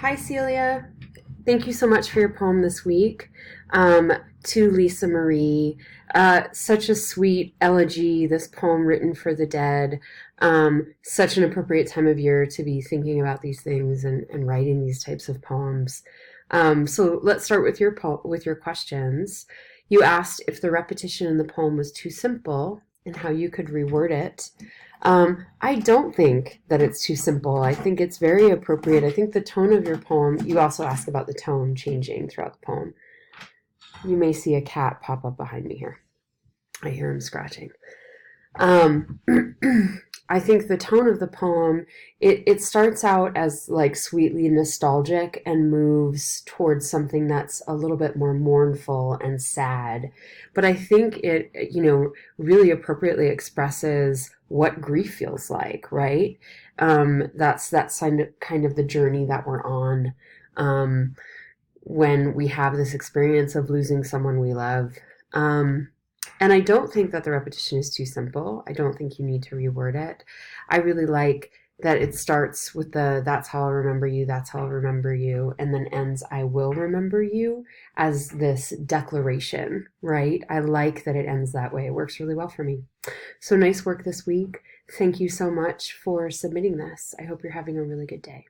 Hi, Celia. Thank you so much for your poem this week. To Lisa Marie. Such a sweet elegy, this poem written for the dead. Such an appropriate time of year to be thinking about these things and writing these types of poems. So let's start with with your questions. You asked if the repetition in the poem was too simple and how you could reword it. I don't think that it's too simple. I think it's very appropriate. I think the tone of your poem, you also ask about the tone changing throughout the poem. You may see a cat pop up behind me here. I hear him scratching. Um, I think the tone of the poem, it starts out as like sweetly nostalgic and moves towards something that's a little bit more mournful and sad. But I think it really appropriately expresses what grief feels like, right? That's kind of the journey that we're on. Um, when we have this experience of losing someone we love. And I don't think that the repetition is too simple. I don't think you need to reword it. I really like that it starts with the that's how I'll remember you, that's how I'll remember you, and then ends I will remember you as this declaration, right? I like that it ends that way. It works really well for me. So nice work this week. Thank you so much for submitting this. I hope you're having a really good day.